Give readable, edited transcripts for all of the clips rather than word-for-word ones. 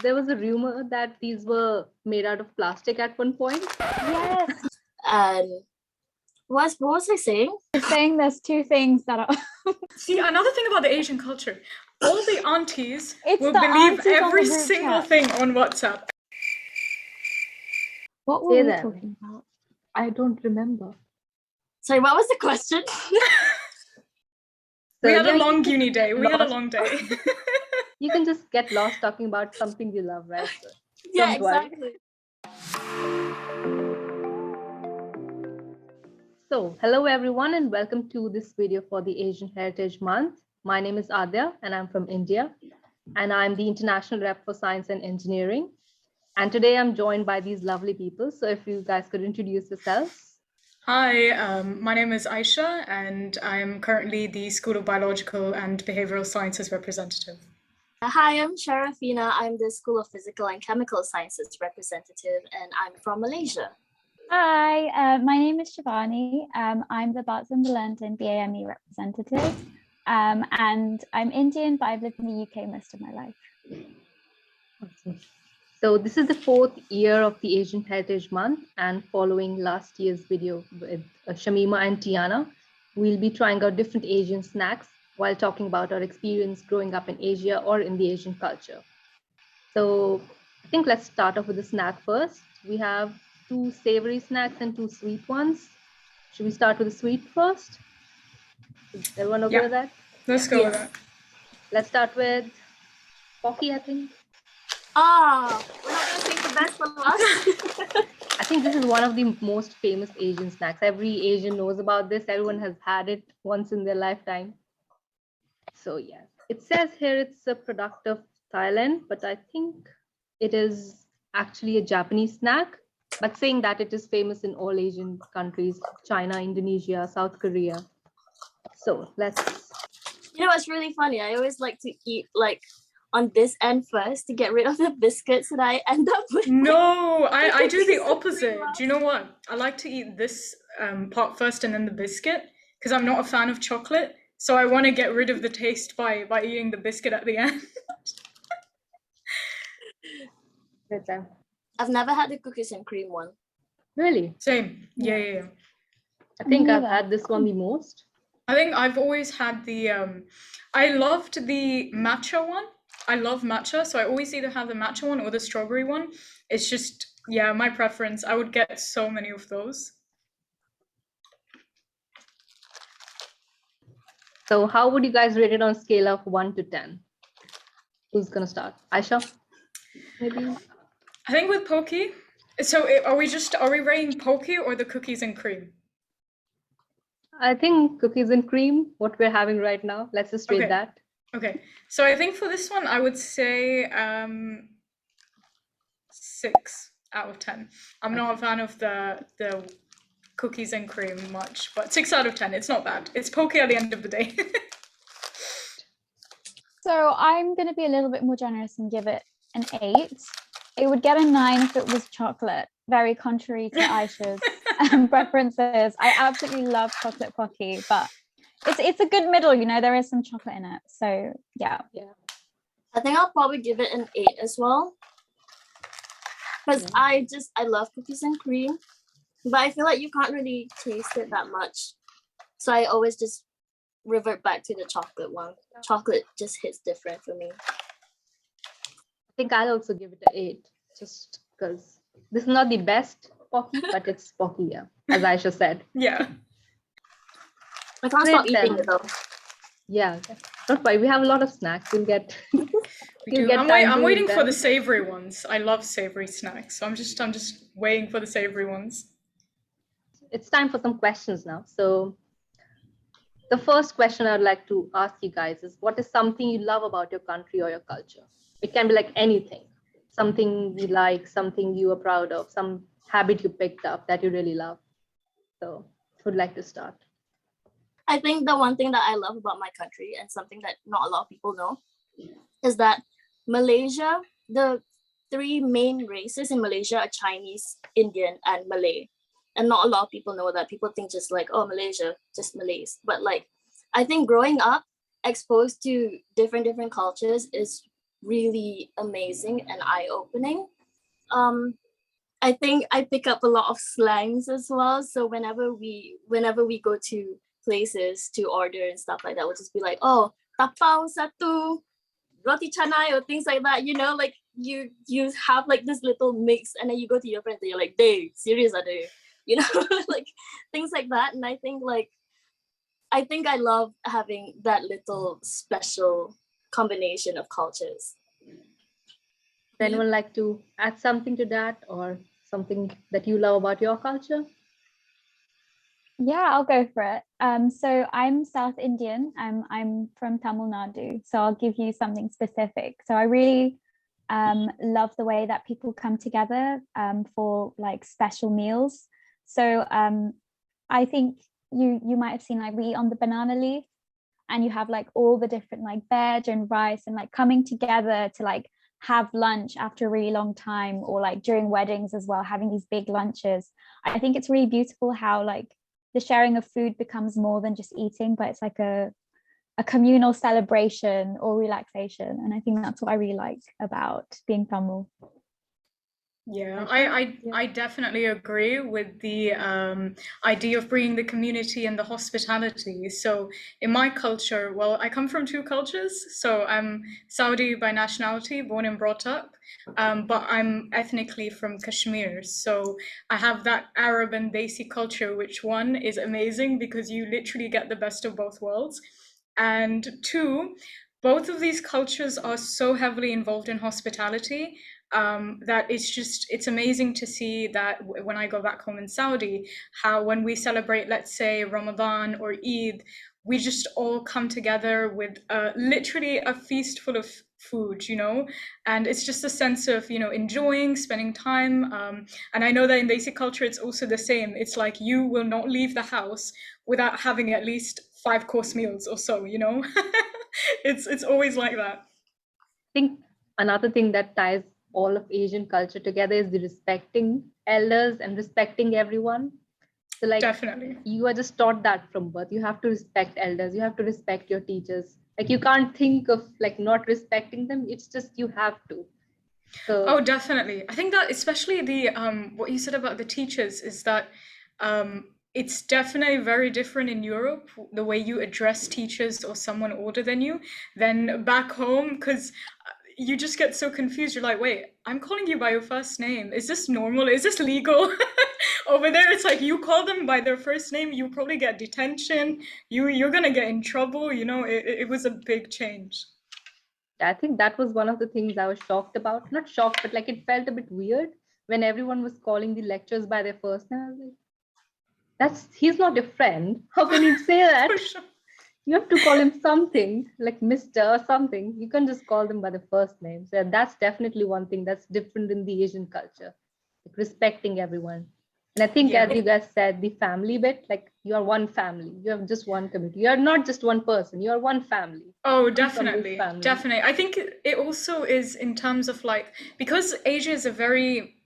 there was a rumor that these were made out of plastic at one point. Yes. And what was I saying? You're saying there's two things that are. See, another thing about the Asian culture, all the aunties It's will the believe aunties on the every group single chat. thing on WhatsApp. What were Say we that. talking about? I don't remember. Sorry, what was the question? We had yeah, a long you can uni day. We had a lost- long day. You can just get lost talking about something you love, right? So Yeah, don't worry. exactly. So, hello everyone and welcome to this video for the Asian Heritage Month. My name is Adya and I'm from India and I'm the International Rep for Science and Engineering. And today I'm joined by these lovely people. So if you guys could introduce yourselves. Hi, my name is Aisha and I'm currently the School of Biological and Behavioral Sciences representative. Hi, I'm Sharpino. I'm the School of Physical and Chemical Sciences representative, and I'm from Malaysia. Hi, my name is Shivani. I'm the Barts and the London BAME representative. And I'm Indian, but I've lived in the UK most of my life. Awesome. So this is the 4th year of the Asian Heritage Month, and following last year's video with Shamima and Tiana, we'll be trying out different Asian snacks while talking about our experience growing up in Asia or in the Asian culture. So I think let's start off with the snack first. We have 2 savory snacks and 2 sweet ones. Should we start with the sweet first? Is everyone okay with that? Let's go with Yes. that. Let's start with Pocky, I think. We're not gonna save the best for last. I think this is one of the most famous Asian snacks. Every Asian knows about this. Everyone has had it once in their lifetime. So yeah, it says here it's a product of Thailand, but I think it is actually a Japanese snack. But saying that it is famous in all Asian countries, China, Indonesia, South Korea. So let's. You know what's really funny? I always like to eat like on this end first to get rid of the biscuits that I end up with. No, I do the Cookies and opposite. cream. Do you know what? I like to eat this part first and then the biscuit because I'm not a fan of chocolate. So I want to get rid of the taste by eating the biscuit at the end. I've never had the cookies and cream one. Really? Same. Yeah. I think I've neither. had this one the most. I think I've always had the, I loved the matcha one. I love matcha, so I always either have the matcha one or the strawberry one. It's just, yeah, my preference. I would get so many of those. So how would you guys rate it on a scale of 1 to 10? Who's gonna start? Aisha? Maybe? I think with Pocky, so are we rating Pocky or the cookies and cream? I think cookies and cream, what we're having right now. Let's just rate Okay. that. Okay, so I think for this one, I would say 6 out of 10. I'm not a fan of the cookies and cream much, but 6 out of 10, it's not bad. It's Pocky at the end of the day. So I'm going to be a little bit more generous and give it an 8. It would get a 9 if it was chocolate, very contrary to Aisha's preferences. I absolutely love chocolate Pocky, but it's a good middle, you know, there is some chocolate in it. So yeah. I think I'll probably give it an 8 as well. Because I love cookies and cream, but I feel like you can't really taste it that much. So I always just revert back to the chocolate one. Chocolate just hits different for me. I think I'll also give it an 8, just because this is not the best Pocky, but it's Pocky, yeah, as Aisha said. Yeah. I can't Great stop eating then. it though. Yeah, don't worry, we have a lot of snacks. We'll get. We You'll do. get I'm time to waiting eat for the them. savory ones. I love savory snacks, so I'm just waiting for the savory ones. It's time for some questions now. So the first question I'd like to ask you guys is, what is something you love about your country or your culture? It can be like anything, something you like, something you are proud of, some habit you picked up that you really love. So who'd like to start? I think the one thing that I love about my country and something that not a lot of people know is that Malaysia, the 3 main races in Malaysia are Chinese, Indian, and Malay. And not a lot of people know that. People think just like, oh, Malaysia, just Malays. But like, I think growing up exposed to different cultures is really amazing and eye-opening. I think I pick up a lot of slangs as well. So whenever we go to places to order and stuff like that, we'll just be like, oh, tapao satu, roti canai, or things like that. You know, like you have like this little mix, and then you go to your friends and you're like, "They serious are they?" You know, like things like that. And I think I love having that little special combination of cultures. Would anyone like to add something to that, or something that you love about your culture? Yeah, I'll go for it. So I'm South Indian. I'm from Tamil Nadu. So I'll give you something specific. So I really love the way that people come together for like special meals. So I think you might have seen, like, we eat on the banana leaf, and you have like all the different like veg and rice, and like coming together to like have lunch after a really long time, or like during weddings as well, having these big lunches. I think it's really beautiful how like the sharing of food becomes more than just eating, but it's like a communal celebration or relaxation. And I think that's what I really like about being Tamil. Yeah, Yeah. I definitely agree with the idea of bringing the community and the hospitality. So in my culture, well, I come from two cultures. So I'm Saudi by nationality, born and brought up, but I'm ethnically from Kashmir. So I have that Arab and Desi culture, which one is amazing because you literally get the best of both worlds. And two, both of these cultures are so heavily involved in hospitality that it's amazing to see that when I go back home in Saudi, how when we celebrate, let's say, Ramadan or Eid, we just all come together with literally a feast full of food, you know, and it's just a sense of, you know, enjoying, spending time. And I know that in basic culture, it's also the same. It's like you will not leave the house without having at least 5-course meals or so, you know. It's always like that. I think another thing that ties all of Asian culture together is the respecting elders and respecting everyone. So like Definitely. you are just taught that from birth. You have to respect elders, you have to respect your teachers. Like you can't think of like not respecting them. It's just you have to. So Oh, definitely. I think that especially the what you said about the teachers is that it's definitely very different in Europe, the way you address teachers or someone older than you than back home, because you just get so confused. You're like, wait, I'm calling you by your first name. Is this normal? Is this legal? Over there, it's like you call them by their first name, you probably get detention. You're gonna get in trouble. You know, it was a big change. I think that was one of the things I was shocked about. Not shocked, but like it felt a bit weird when everyone was calling the lecturers by their first name. I was like, he's not your friend. How can you say that? For sure. You have to call him something like Mr. or something. You can just call them by the first name. So that's definitely one thing that's different in the Asian culture, like respecting everyone. And I think, Yeah. as you guys said, the family bit, like you are one family. You have just one community. You are not just one person. You are one family. Oh, I'm from this definitely. family. Definitely. I think it also is in terms of like, because Asia is a very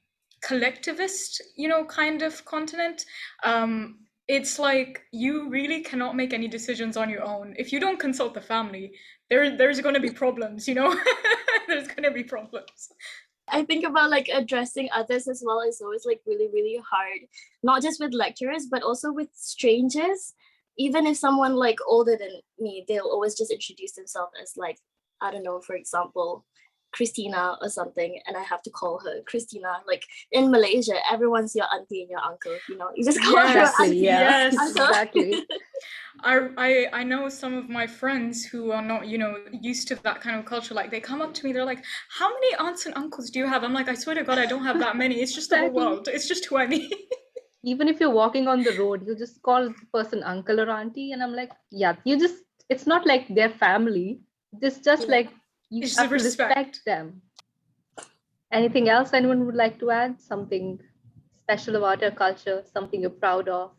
collectivist, you know, kind of continent. It's like you really cannot make any decisions on your own. If you don't consult the family, there's going to be problems, you know? There's going to be problems. I think about like addressing others as well is always like really, really hard, not just with lecturers, but also with strangers. Even if someone like older than me, they'll always just introduce themselves as like, I don't know, for example, Christina or something, and I have to call her Christina. Like in Malaysia, everyone's your auntie and your uncle, you know, you just call her Yes, auntie. Yeah, yes. Uncle. exactly. I know some of my friends who are not, you know, used to that kind of culture. Like they come up to me, they're like, "How many aunts and uncles do you have?" I'm like, "I swear to God, I don't have that many. It's just the whole Exactly. world. It's just who I meet." Even if you're walking on the road, you just call the person uncle or auntie. And I'm like, yeah, it's not like their family. It's just Yeah. like you It's have the to respect them. Anything else anyone would like to add? Something special about your culture, something you're proud of?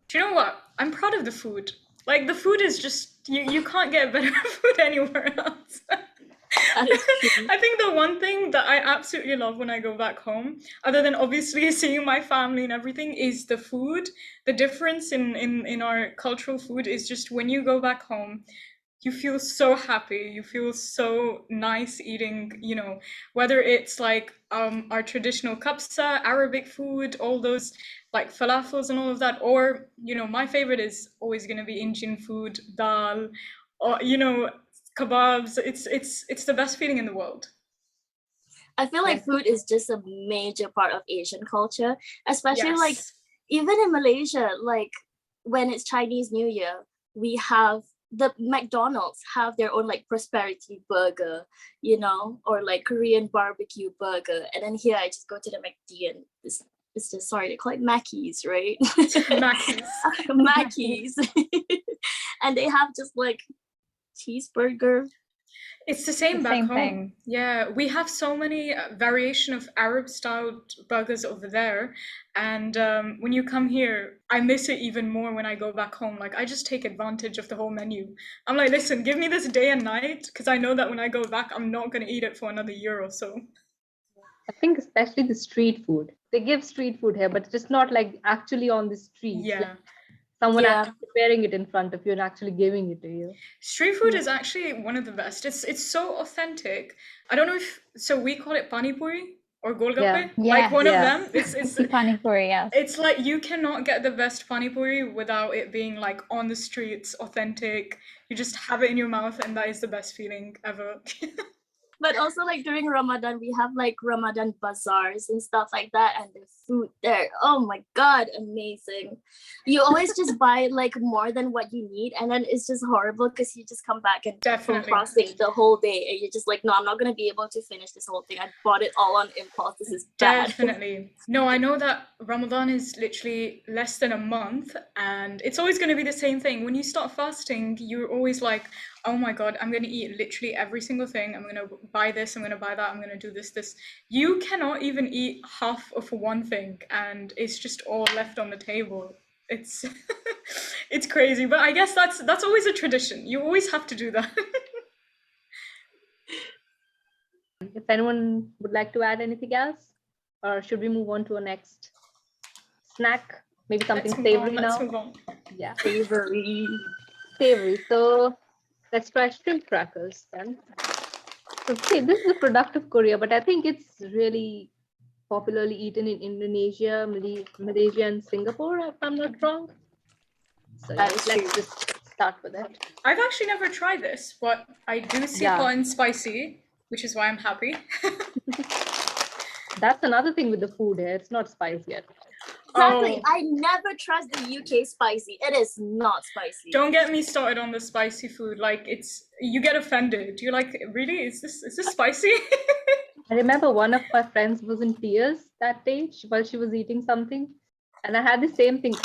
Do you know what? I'm proud of the food. Like the food is just you can't get better food anywhere else. That is true. I think the one thing that I absolutely love when I go back home, other than obviously seeing my family and everything, is the food. The difference in our cultural food is just when you go back home, you feel so happy, you feel so nice eating, you know, whether it's like our traditional kapsa, Arabic food, all those like falafels and all of that, or you know, my favorite is always going to be Indian food, dal, or you know, kebabs. It's the best feeling in the world. I feel like Yes. food is just a major part of Asian culture, especially like Yes. even in Malaysia, like when it's Chinese New Year, we have the McDonald's have their own like prosperity burger, you know, or like Korean barbecue burger. And then here I just go to the McD and it's just sorry, they call it Mackey's, right? Mackies. Mackey's. And they have just like cheeseburger. It's the same The back same home. thing. Yeah, we have so many variation of Arab-style burgers over there, and when you come here, I miss it even more when I go back home. Like I just take advantage of the whole menu. I'm like, listen, give me this day and night, because I know that when I go back, I'm not gonna eat it for another year or so. I think especially the street food. They give street food here, but it's just not like actually on the streets. Like Yeah. someone Yeah. actually preparing it in front of you and actually giving it to you. Street food Yeah. is actually one of the best. It's so authentic. I don't know if so we call it pani puri or golgappe. Yeah. Like one of Yeah. them. It's Pani puri, yes. it's like you cannot get the best pani puri without it being like on the streets, authentic. You just have it in your mouth and that is the best feeling ever. But also like during Ramadan, we have like Ramadan bazaars and stuff like that, and the food there, oh my god, amazing. You always just buy like more than what you need, and then it's just horrible because you just come back and from Definitely. fasting the whole day and you're just like, no, I'm not gonna be able to finish this whole thing. I bought it all on impulse. This is bad. Definitely. No, I know that Ramadan is literally less than a month and it's always going to be the same thing. When you start fasting, you're always like, oh my God, I'm going to eat literally every single thing. I'm going to buy this, I'm going to buy that, I'm going to do this. You cannot even eat half of one thing and it's just all left on the table. It's it's crazy, but I guess that's always a tradition. You always have to do that. If anyone would like to add anything else, or should we move on to our next snack? Maybe something savory Let's now. move on. Yeah, Savory. savory. So let's try shrimp crackers then. So see, this is a product of Korea, but I think it's really popularly eaten in Indonesia, Malaysia, and Singapore, if I'm not wrong. So yeah, That is let's true. just start with it. I've actually never tried this, but I do see Yeah. hot and spicy, which is why I'm happy. That's another thing with the food here. It's not spicy at all. Exactly. Oh. I never trust the UK spicy. It is not spicy. Don't get me started on the spicy food. Like you get offended. You're like, really? Is this spicy? I remember one of my friends was in tears that day while she was eating something. And I had the same thing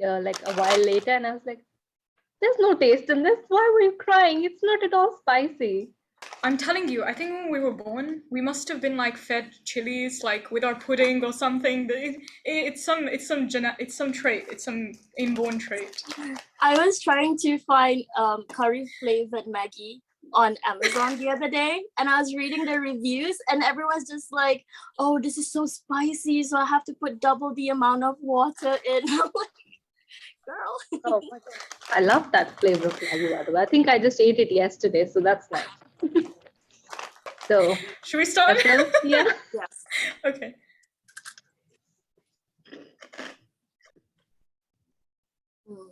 like a while later. And I was like, there's no taste in this. Why were you crying? It's not at all spicy. I'm telling you, I think when we were born, we must have been like fed chilies, like with our pudding or something. It's some trait. It's some inborn trait. I was trying to find curry flavored Maggie on Amazon the other day, and I was reading the reviews, and everyone's just like, "Oh, this is so spicy, so I have to put double the amount of water in." I'm like, girl. Oh my God. I love that flavor of Maggi, by the way. I think I just ate it yesterday, so that's nice. So, Should we start? yeah. Yes. Okay. Mm.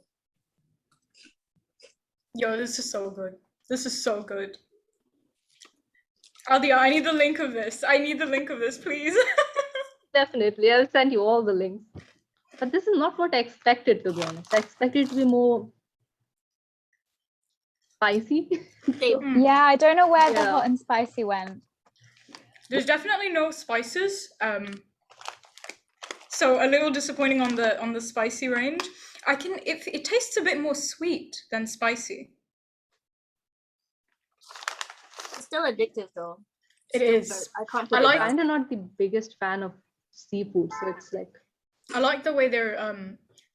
Yo, this is so good. This is so good. Adia, I need the link of this. I need the link of this, please. Definitely. I'll send you all the links. But this is not what I expected, to be honest. I expected it to be more spicy. Yeah, I don't know where the Yeah. hot and spicy went. There's definitely no spices. So a little disappointing on the spicy range. It tastes a bit more sweet than spicy. It's still addictive though. It Still is. very- I can't put I it like- down. I'm kind of not the biggest fan of seafood, so it's like, I like the way their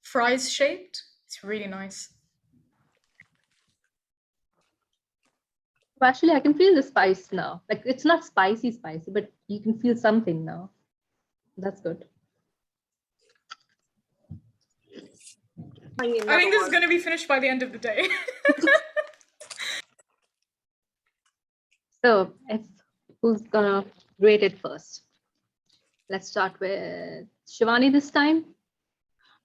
fries shaped. It's really nice. actually, I can feel the spice now. Like, it's not spicy, but you can feel something now. That's good. I mean, I think this is one. going to be finished by the end of the day. So who's gonna rate it first? Let's start with Shivani this time.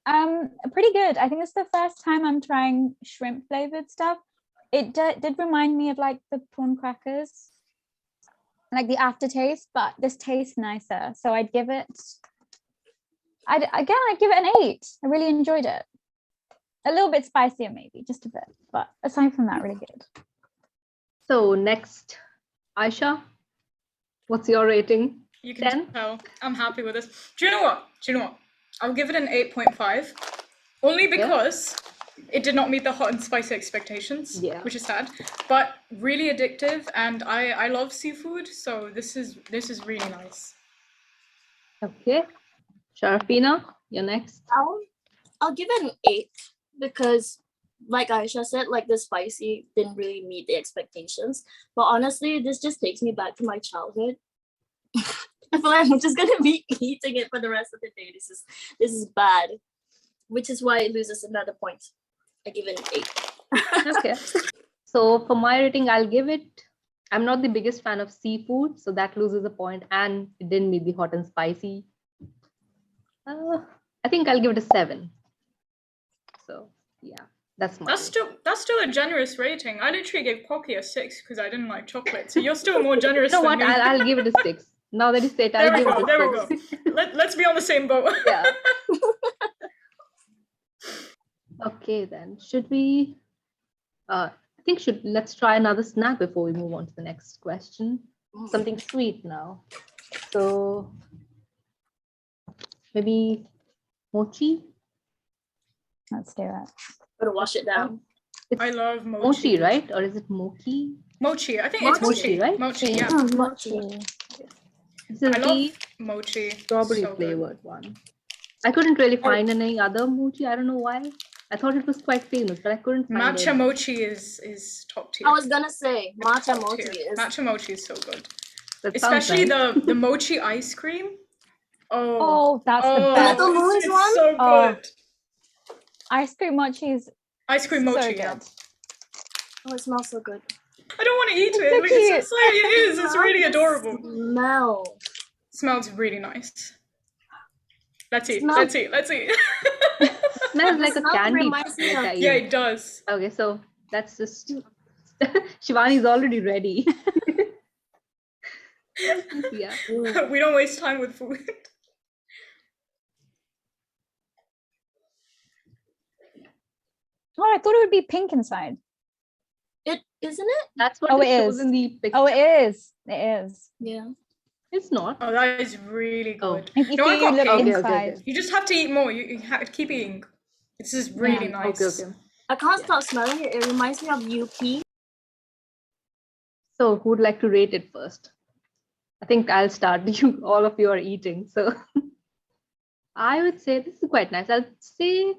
Pretty good. I think it's the first time I'm trying shrimp flavored stuff. It did remind me of like the prawn crackers, like the aftertaste, but this tastes nicer. So I'd give it. I'd give it an 8. I really enjoyed it. A little bit spicier, maybe, just a bit, but aside from that, really good. So next, Aisha, what's your rating? You can 10? tell I'm happy with this. Do you know what? I'll give it an 8.5, only because it did not meet the hot and spicy expectations, which is sad, but really addictive, and I love seafood, so this is really nice. Okay, Sharpino, you're next. I'll give it an 8 because, like Aisha said, like the spicy didn't really meet the expectations. But honestly, this just takes me back to my childhood. I feel like I'm just gonna be eating it for the rest of the day. This is bad, which is why it loses another point. I give it an 8. Okay. So for my rating, I'll give it. I'm not the biggest fan of seafood, so that loses a point, and it didn't meet the hot and spicy. I think I'll give it a 7. So yeah, that's my. That's still a generous rating. I literally gave Pocky a 6 because I didn't like chocolate. So you're still more generous. You know than what? me. I'll give it a 6. Now that you say it, I'll give it a 6. There we go. Let's be on the same boat. Yeah. Okay, then should we? I think let's try another snack before we move on to the next question. Something sweet now. So maybe mochi. Let's do it. Gotta wash it down. I love mochi. Mochi, right? Or is it mochi? Mochi. I think it's mochi, right? Mochi, yeah. Mochi. This is I the love mochi. strawberry So good. flavored one. I couldn't really find any other mochi. I don't know why. I thought it was quite famous, but I couldn't find it. Matcha mochi is top tier. I was gonna say matcha mochi is. Matcha mochi is so good. That sounds Especially nice. the mochi ice cream. Oh, that's the best. Little Moon's it's one? so Oh. good. Ice cream mochi is Ice cream so mochi, good. yeah. Oh, it smells so good. I don't want to eat so it because cute. it's like it is. It's really adorable. Smell. Smells really nice. Let's eat. Smell- Let's eat. Let's eat. Smells like a smell candy. reminds me of- Yeah, it does. Okay, so that's just Shivani's already ready. Yeah. We don't waste time with food. Oh, I thought it would be pink inside. It isn't it? That's what Oh, it it shows is. in the picture. Oh, it is. It is. Yeah. It's not. Oh, that is really Oh. good. If you No, I look got pink. inside. You just have to eat more. You have to keep eating. This is really nice. Okay. I can't stop smelling it. It reminds me of UP. So who would like to rate it first? I think I'll start. All of you are eating. So I would say this is quite nice. I'll say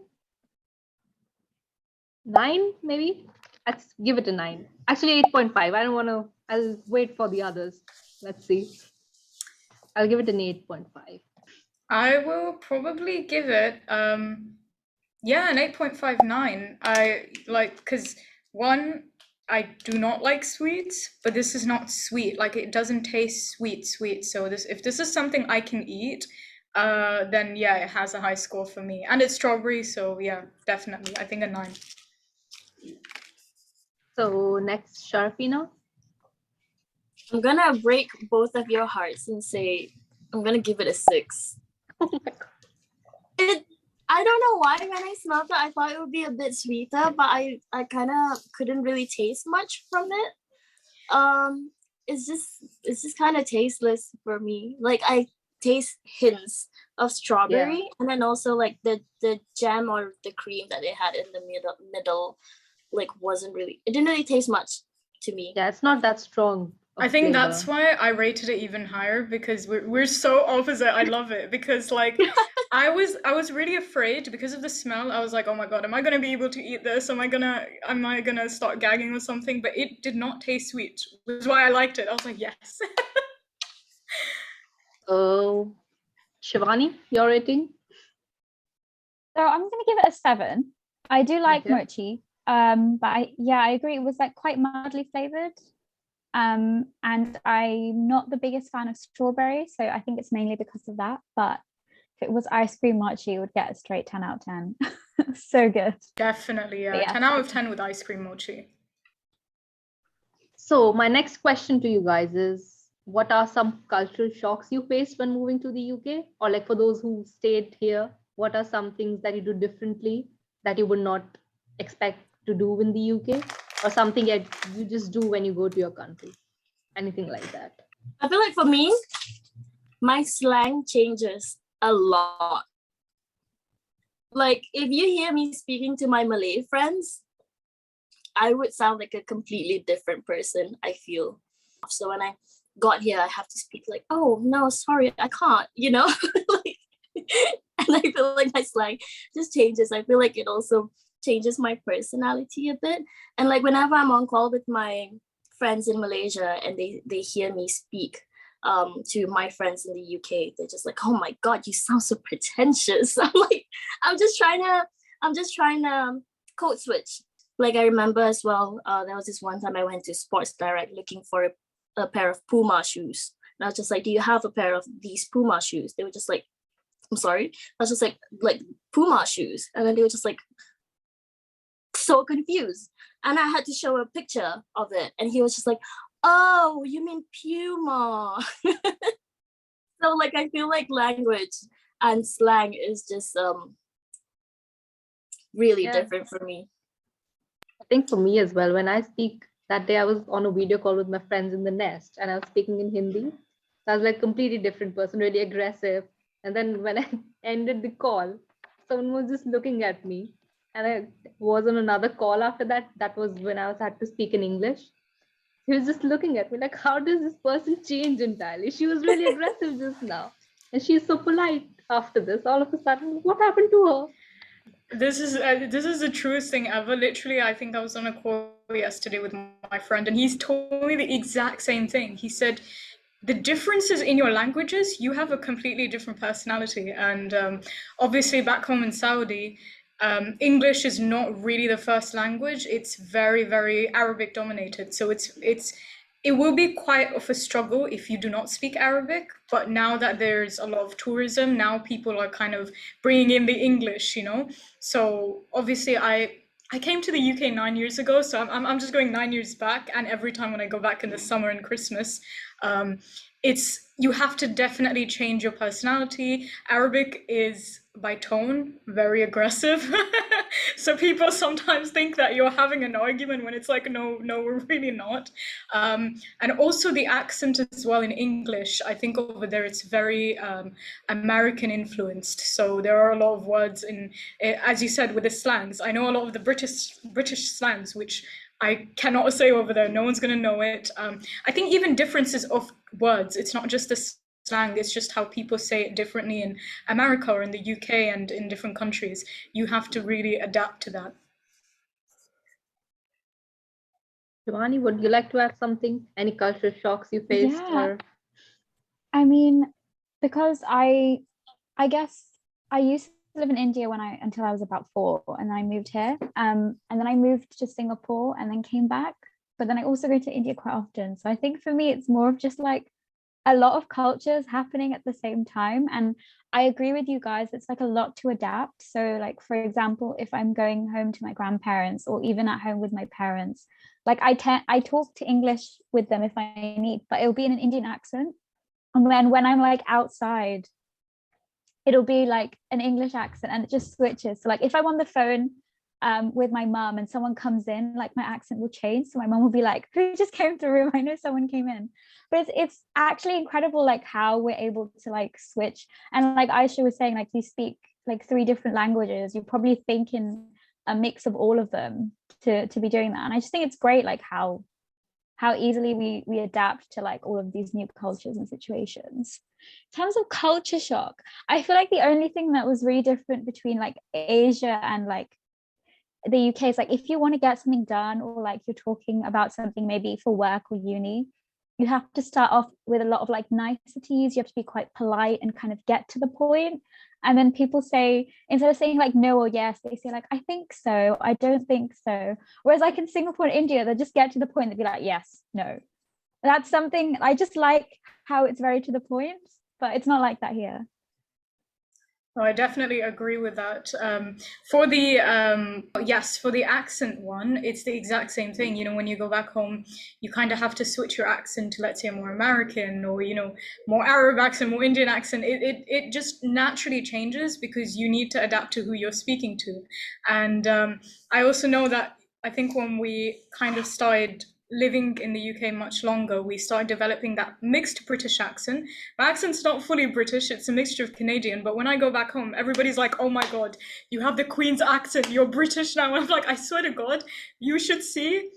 9, maybe. Let's give it a 9. Actually, 8.5. I don't want to. I'll wait for the others. Let's see. I'll give it an 8.5. I will probably give it an 8.59. I like because one, I do not like sweets, but this is not sweet. Like it doesn't taste sweet. So if this is something I can eat, then yeah, it has a high score for me. And it's strawberry, so yeah, definitely. I think a 9. So next, Sharpino. I'm gonna break both of your hearts and say I'm gonna give it a 6. Oh my God. I don't know why when I smelled it, I thought it would be a bit sweeter, but I kind of couldn't really taste much from it. It's just kind of tasteless for me. Like I taste hints of strawberry, and then also like the jam or the cream that they had in the middle, like it didn't really taste much to me. Yeah, it's not that strong. I think that's why I rated it even higher, because we're so opposite. I love it because like I was really afraid because of the smell. I was like, oh my God, am I gonna be able to eat this? Am I gonna start gagging or something? But it did not taste sweet, which is why I liked it. I was like, yes. So Shivani, your rating? So I'm gonna give it a 7. I do like Okay. mochi. But I agree. It was like quite mildly flavored. And I'm not the biggest fan of strawberry, so I think it's mainly because of that. But if it was ice cream mochi, it would get a straight 10 out of 10. So good. Definitely, But yeah. yeah, 10 out of 10 with ice cream mochi. So my next question to you guys is, what are some cultural shocks you faced when moving to the UK? Or like for those who stayed here, what are some things that you do differently that you would not expect to do in the UK? Or something that you just do when you go to your country? Anything like that? I feel like for me, my slang changes a lot. Like if you hear me speaking to my Malay friends, I would sound like a completely different person, I feel. So when I got here, I have to speak like, oh no, sorry, I can't, you know? Like, and I feel like my slang just changes. I feel like it also changes my personality a bit. And like whenever I'm on call with my friends in Malaysia and they hear me speak to my friends in the UK, they're just like, oh my God, you sound so pretentious. I'm like, I'm just trying to code switch. Like I remember as well, there was this one time I went to Sports Direct looking for a pair of Puma shoes. And I was just like, do you have a pair of these Puma shoes? They were just like, I'm sorry. I was just like Puma shoes. And then they were just like so confused. And I had to show a picture of it. And he was just like, oh, you mean Puma. So like, I feel like language and slang is just really different for me. I think for me as well, when I speak, that day I was on a video call with my friends in the nest and I was speaking in Hindi. So I was like completely different person, really aggressive. And then when I ended the call, someone was just looking at me. And I was on another call after that. That was when I was had to speak in English. He was just looking at me like, how does this person change entirely? She was really aggressive just now. And she's so polite after this. All of a sudden, what happened to her? This is the truest thing ever. Literally, I think I was on a call yesterday with my friend, and he's told me the exact same thing. He said, the differences in your languages, you have a completely different personality. And obviously, back home in Saudi, English is not really the first language. It's very, very Arabic dominated. So it will be quite of a struggle if you do not speak Arabic. But now that there's a lot of tourism, now people are kind of bringing in the English, you know. So obviously, I came to the UK 9 years ago, so I'm just going 9 years back. And every time when I go back in the summer and Christmas, you have to definitely change your personality. Arabic is by tone very aggressive. So people sometimes think that you're having an argument when it's like, no, we're really not. And also the accent as well in English. I think over there it's very American influenced. So there are a lot of words as you said, with the slangs. I know a lot of the British slangs, which I cannot say over there. No one's going to know it. I think even differences of words. It's not just the slang. It's just how people say it differently in America or in the UK and in different countries. You have to really adapt to that. Shivani, would you like to add something? Any cultural shocks you faced? Yeah. Or I mean, because I guess I used to live in India until I was about 4, and then I moved here. And then I moved to Singapore and then came back. But then I also go to India quite often. So I think for me, it's more of just like a lot of cultures happening at the same time. And I agree with you guys, it's like a lot to adapt. So like, for example, if I'm going home to my grandparents or even at home with my parents, like I talk to English with them if I need, but it'll be in an Indian accent. And then when I'm like outside, it'll be like an English accent, and it just switches. So like if I'm on the phone with my mom and someone comes in, like my accent will change. So my mom will be like, who just came to the room? I know someone came in. But it's actually incredible like how we're able to like switch. And like Aisha was saying, like you speak like 3 different languages. You're probably thinking a mix of all of them to be doing that. And I just think it's great like how easily we adapt to like all of these new cultures and situations. In terms of culture shock, I feel like the only thing that was really different between like Asia and like the UK is like if you want to get something done or like you're talking about something maybe for work or uni, you have to start off with a lot of like niceties. You have to be quite polite and kind of get to the point. And then people say, instead of saying like no or yes, they say like I think so, I don't think so. Whereas like in Singapore and India, they just get to the point, they'd be like yes, no. That's something I just like, how it's very to the point, but it's not like that here. Oh, I definitely agree with that. For the yes, for the accent one, it's the exact same thing. You know, when you go back home, you kind of have to switch your accent to, let's say, a more American or, you know, more Arab accent, more Indian accent. It just naturally changes because you need to adapt to who you're speaking to. And I also know that I think when we kind of started living in the UK much longer, we started developing that mixed British accent. My accent's not fully British, it's a mixture of Canadian, but when I go back home, everybody's like, oh my God, you have the Queen's accent, you're British now. I'm like, I swear to God, you should see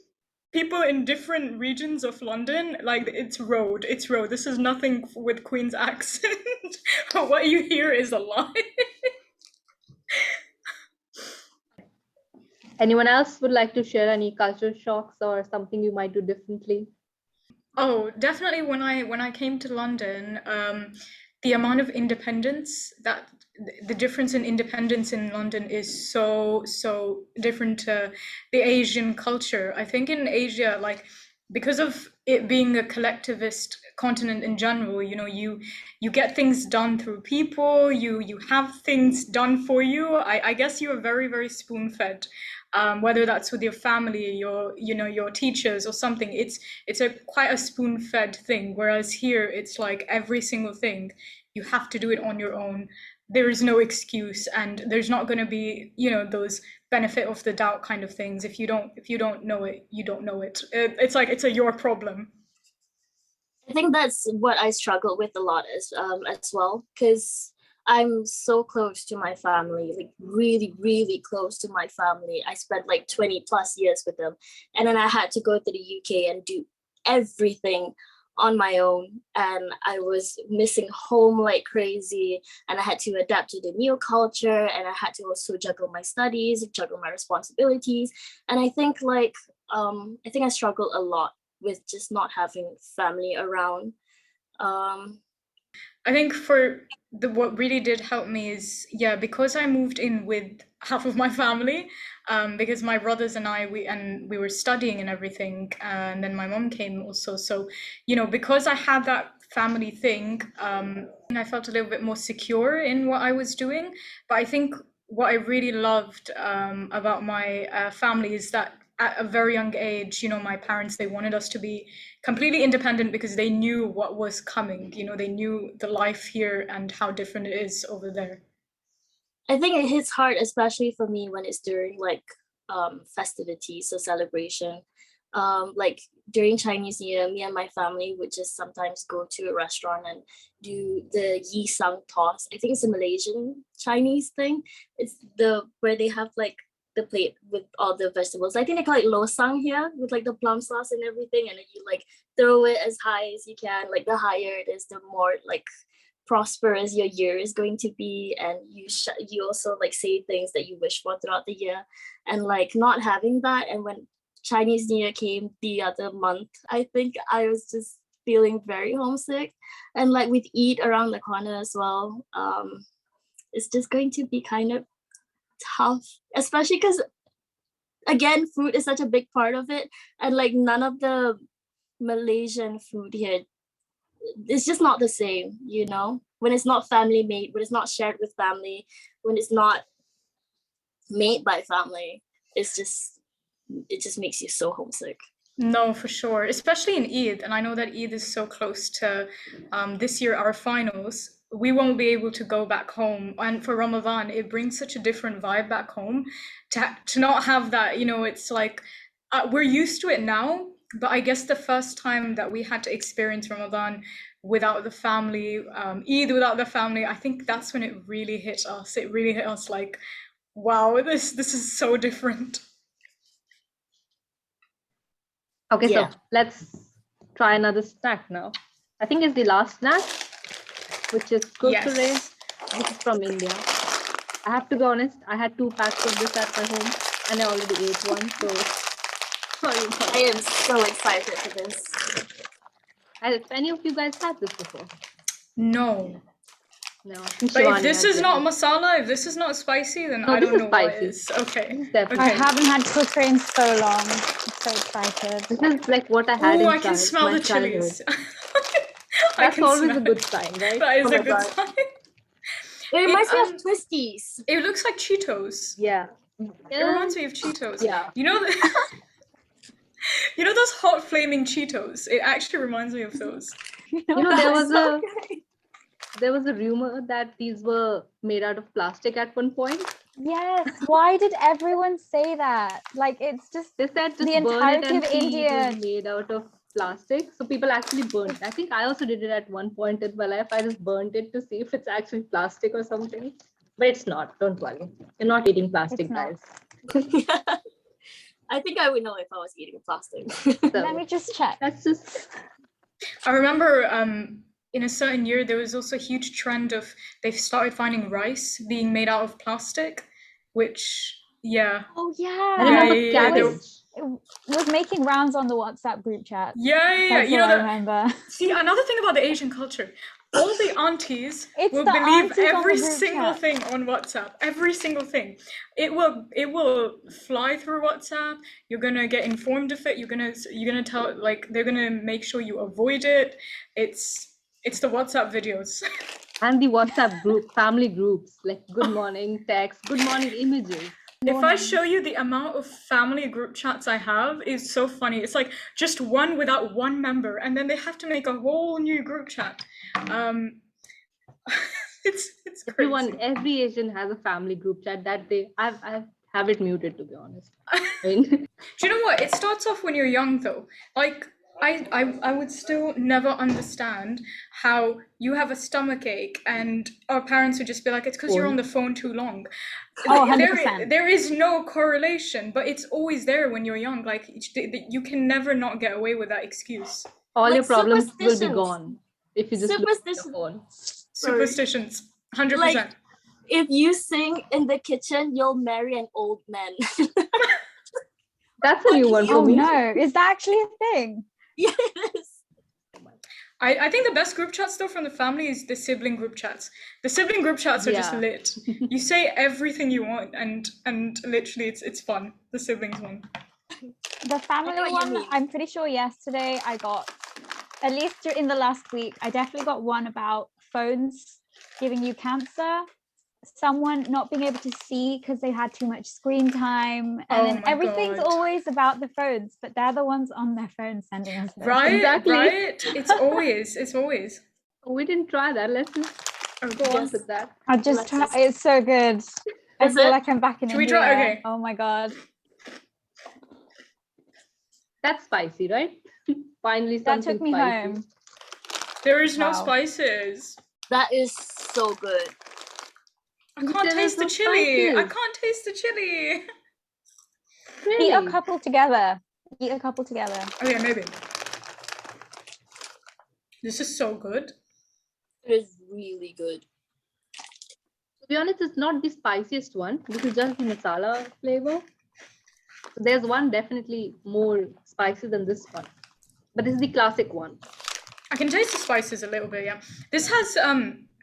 people in different regions of London, like it's road. This is nothing with Queen's accent. What you hear is a lie. Anyone else would like to share any culture shocks or something you might do differently? Oh, definitely when I came to London, the amount of independence that the difference in independence in London is so different to the Asian culture. I think in Asia, like because of it being a collectivist continent in general, you know, you get things done through people, you have things done for you. I guess you are very spoon-fed. Whether that's with your family, your teachers or something, it's a quite a spoon-fed thing. Whereas here, it's like every single thing you have to do it on your own. There is no excuse, and there's not going to be, you know, those benefit of the doubt kind of things. If you don't know it, you don't know it. It's like it's a your problem. I think that's what I struggle with a lot as well, because I'm so close to my family, like really close to my family. I spent like 20 plus years with them, and then I had to go to the UK and do everything on my own, and I was missing home like crazy, and I had to adapt to the new culture, and I had to also juggle my studies, juggle my responsibilities, and I think I struggle a lot with just not having family around. I think for what really did help me is, yeah, because I moved in with half of my family, because my brothers and we were studying and everything, and then my mom came also. So, you know, because I had that family thing, and I felt a little bit more secure in what I was doing. But I think what I really loved about my family is that at a very young age, you know, my parents, they wanted us to be completely independent because they knew what was coming. You know, they knew the life here and how different it is over there. I think it hits hard, especially for me when it's during like festivities or celebration. Like during Chinese New Year, me and my family would just sometimes go to a restaurant and do the yi sang toss. I think it's a Malaysian Chinese thing. It's the where they have like the plate with all the vegetables. I think they call it lo sang here, with like the plum sauce and everything, and then you like throw it as high as you can. Like the higher it is, the more like prosperous your year is going to be, and you also like say things that you wish for throughout the year. And like not having that, and when Chinese New Year came the other month, I think I was just feeling very homesick. And like with Eid around the corner as well, it's just going to be kind of tough, especially because again, food is such a big part of it, and like none of the Malaysian food here, it's just not the same, you know, when it's not family made, when it's not shared with family, when it's not made by family, it just makes you so homesick. No, for sure, especially in Eid. And I know that Eid is so close to this year, our finals. We won't be able to go back home. And for Ramadan, it brings such a different vibe back home to not have that, you know, it's like we're used to it now. But I guess the first time that we had to experience Ramadan without the family, Eid without the family, I think that's when it really hit us. It really hit us like, wow, this is so different. Okay, Yeah. so let's try another snack now. I think it's the last snack, which is kurkure. Yes. This is from India. I have to be honest, I had 2 packs of this at my home and I already ate one, so sorry. I am so excited for this. Have any of you guys had this before? No. No, I think But if Shivani this has is not it. masala, if this is not spicy, then No, I this don't is know what spicy. is. Okay. This is definitely. I Okay. haven't had cookery in so long. I'm so excited. This is like what I had Oh, in I can smell my the childhood. chilies. I That's can always smell a good it. sign, right? That is Oh a my good God. sign. It reminds me of um, Twisties. It looks like Cheetos. Yeah. It reminds me of Cheetos. Yeah. You know you know those hot flaming Cheetos? It actually reminds me of those. You know, there was So a there was a rumor that these were made out of plastic at one point. Yes. Why did everyone say that? Like, it's just They said just the burn it entirety and of see it India. was made out of plastic. So people actually burned. I think I also did it at one point in my life. I just burned it to see if it's actually plastic or something. But it's not. Don't worry. You're not eating plastic, It's not. guys. I think I would know if I was eating plastic. Let So me just check. that's just I remember in a certain year there was also a huge trend of they've started finding rice being made out of plastic, which Oh I yeah. remember yeah, cabbage. It was making rounds on the WhatsApp group chat. yeah. That's You all know I that. remember. See, another thing about the Asian culture, all the aunties It's will the believe aunties on the every group single chat. thing on WhatsApp. Every single thing. It will fly through WhatsApp. You're gonna get informed of it. You're gonna tell, like, they're gonna make sure you avoid it. It's the WhatsApp videos. And the WhatsApp group, family groups, like good morning text, good morning images. If I show you the amount of family group chats I have, it's so funny. It's like just one without one member, and then they have to make a whole new group chat. It's crazy. Every Asian has a family group chat that I have it muted, to be honest. I mean, Do you know what? It starts off when you're young, though. Like I would still never understand how you have a stomach ache and our parents would just be like, it's because you're on the phone too long. Oh, Like, 100%. there is no correlation, but it's always there when you're young. Like you can never not get away with that excuse. all Like your problems will be superstitions. gone if you just look at your Superstition. phone. Superstitions, 100%. Like, if you sing in the kitchen, you'll marry an old man. That's a new one for Oh me. no, is that actually a thing? Yes. I think the best group chats though from the family is the sibling group chats. The sibling group chats are just Yeah. lit. You say everything you want and literally it's fun. The siblings one. The family what you one, mean. I'm pretty sure yesterday I got, at least in the last week, I definitely got one about phones giving you cancer. Someone not being able to see because they had too much screen time. And Oh then my everything's God. always about the phones, but they're the ones on their phones sending us this. Right? Exactly. Right? It's always. We didn't try that. Let's just go on Yes. with that. I just Let's try, just- it's so good. I Is feel it? like I'm back in Should we India. try? Okay. Oh my God. That's spicy, right? Finally, That something took me spicy. home. There is no Wow. spices. That is so good. I can't There taste is the no chili. I spices. can't taste the chili. Really? Eat a couple together. Eat a couple together. Oh yeah, maybe. This is so good. It is really good. To be honest, it's not the spiciest one. This is just the masala flavor. There's one definitely more spicy than this one, but this is the classic one. I can taste the spices a little bit, yeah. This has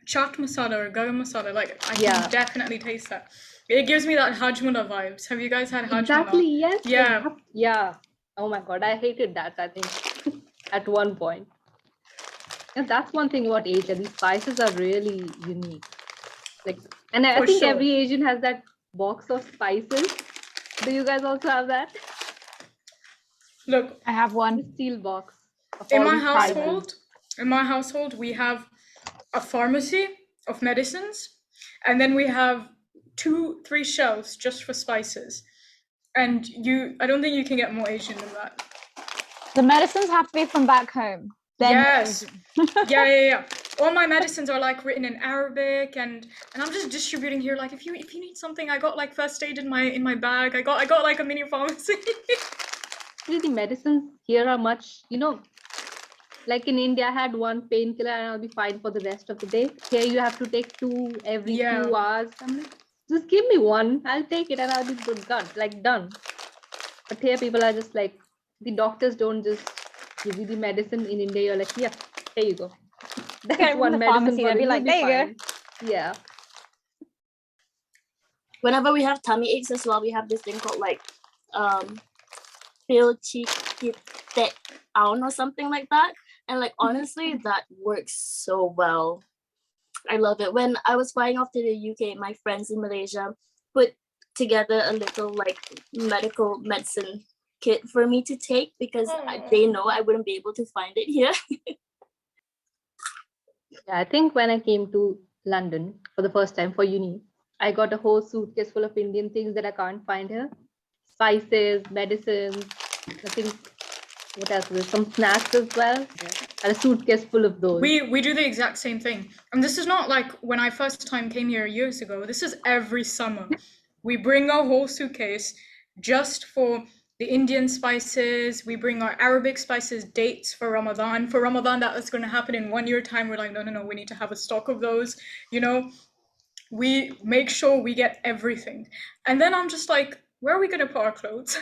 chaat masala or garam masala. Like I Yeah. can definitely taste that. It gives me that hajmola vibes. Have you guys had hajmola? Exactly. Yes. Yeah. Yeah. Oh my God, I hated that. I think at one point. And that's one thing about Asia. These spices are really unique. Like, and I For think sure. every Asian has that box of spices. Do you guys also have that? Look, I have The one. steel box. Of in all my these spices. household, we have a pharmacy of medicines, and then we have 2-3 shelves just for spices. And I don't think you can get more Asian than that. The medicines have to be from back home. Then Yes. Yeah. All my medicines are like written in Arabic, and I'm just distributing here. Like if you need something, I got like first aid in my bag. I got like a mini pharmacy. Actually, the medicines here are much, like in India, I had one painkiller and I'll be fine for the rest of the day. Here you have to take 2 every Yeah. few hours. I'm like, just give me one. I'll take it and I'll be good, done. But here people are just like, the doctors don't just give you the medicine. In India, you're like, yeah, here you go. That's Get it from one the medicine pharmacy, for they'll the be like, you'll there you go. fine. Yeah. Whenever we have tummy aches as well, we have this thing called like pil chi ki te aon or something like that. And like honestly, that works so well. I love it. When I was flying off to the UK, my friends in Malaysia put together a little like medical medicine kit for me to take because they know I wouldn't be able to find it here. Yeah, I think when I came to London for the first time for uni, I got a whole suitcase full of Indian things that I can't find here. Spices, medicines, I think, what else? There's some snacks as well. And a suitcase full of those. We do the exact same thing. And this is not like when I first time came here years ago. This is every summer. We bring our whole suitcase just for the Indian spices. We bring our Arabic spices, dates for Ramadan. For Ramadan, that is going to happen in 1 year time. We're like, no, we need to have a stock of those. You know, we make sure we get everything. And then I'm just like, where are we going to put our clothes?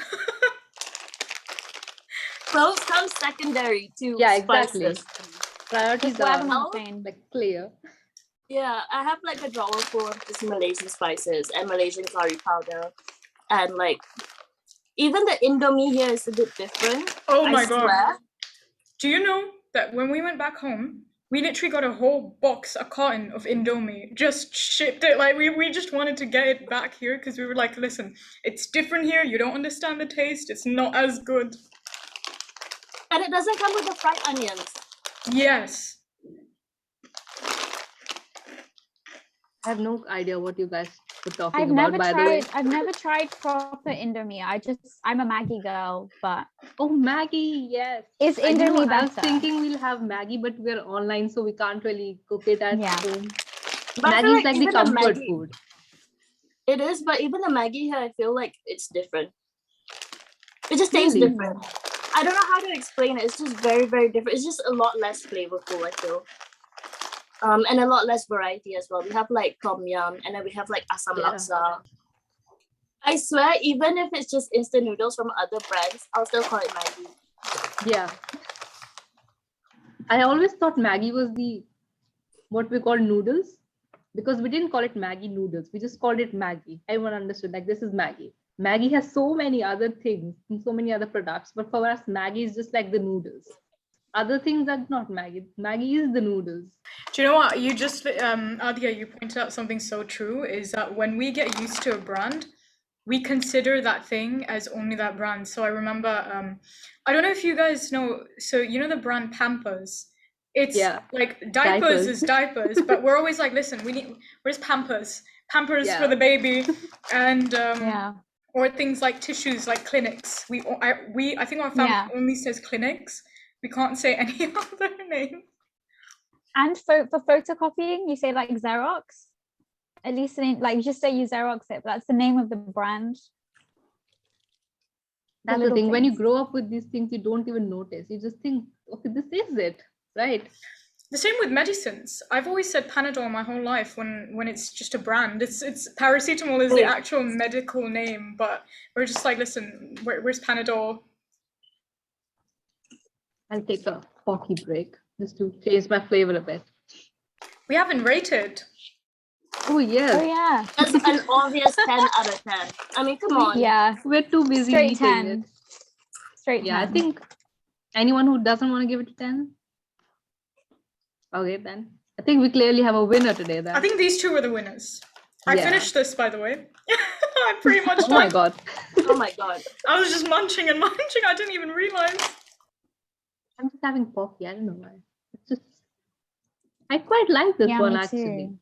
Clothes come secondary to Yeah, exactly. spices. Priorities Just grab them are on the plane. like clear. Yeah, I have like a drawer full of just Malaysian spices and Malaysian curry powder. And like, even the Indomie here is a bit different. Oh I my God. swear. Do you know that when we went back home, we literally got a whole box, a carton of Indomie, just shipped it. Like we just wanted to get it back here because we were like, listen, it's different here. You don't understand the taste. It's not as good. And it doesn't come with the fried onions. Yes. I have no idea what you guys were talking I've about, never by the way. tried. I've never tried proper Indomie. I'm a Maggie girl, but Oh, Maggie, yes. is I know, Indomie I was better? thinking we'll have Maggie, but we're online, so we can't really cook it at Yeah. home. But I Maggie feel is like the even comfort Maggi- food. It is, but even the Maggie here, I feel like it's different. It just tastes Really? different. I don't know how to explain it. It's just very, very different. It's just a lot less flavorful, I feel. And a lot less variety as well. We have like tom yum, and then we have like asam Yeah. laksa. I swear, even if it's just instant noodles from other brands, I'll still call it Maggie. Yeah. I always thought Maggie was what we call noodles, because we didn't call it Maggie noodles. We just called it Maggie. Everyone understood, like, this is Maggie. Maggie has so many other things and so many other products, but for us, Maggie is just like the noodles. Other things are not Maggie. Maggie is the noodles. Do you know what? You just, Adia, you pointed out something so true, is that when we get used to a brand, we consider that thing as only that brand. So I remember, I don't know if you guys know, so you know the brand Pampers? It's Yeah. like diapers Diapers. is diapers, but we're always like, listen, where's Pampers? Pampers Yeah. for the baby. And, Yeah. or things like tissues, like Clinics. I think our family Yeah. only says Clinics. We can't say any other name. And for photocopying, you say like Xerox. At least like you just say you Xerox it, but that's the name of the brand. That's the little thing. When you things. grow up with these things, you don't even notice. You just think, okay, this is it, right? The same with medicines. I've always said Panadol my whole life when it's just a brand. It's paracetamol is the actual medical name, but we're just like, listen, where's Panadol? I'll take a coffee break just to change my flavor a bit. We haven't rated. Oh, yes. Oh yeah. That's an obvious 10 out of 10. I mean, come on. Yeah. We're too busy Straight eating 10. it. Straight Yeah, 10. I think anyone who doesn't want to give it a 10? Okay, then. I think we clearly have a winner today then. I think these two were the winners. I Yeah. finished this, by the way. I'm pretty much Oh my done. god. Oh my god. I was just munching and munching. I didn't even realize. I'm just having coffee. I don't know why. It's just, I quite like this Yeah, one me actually. too.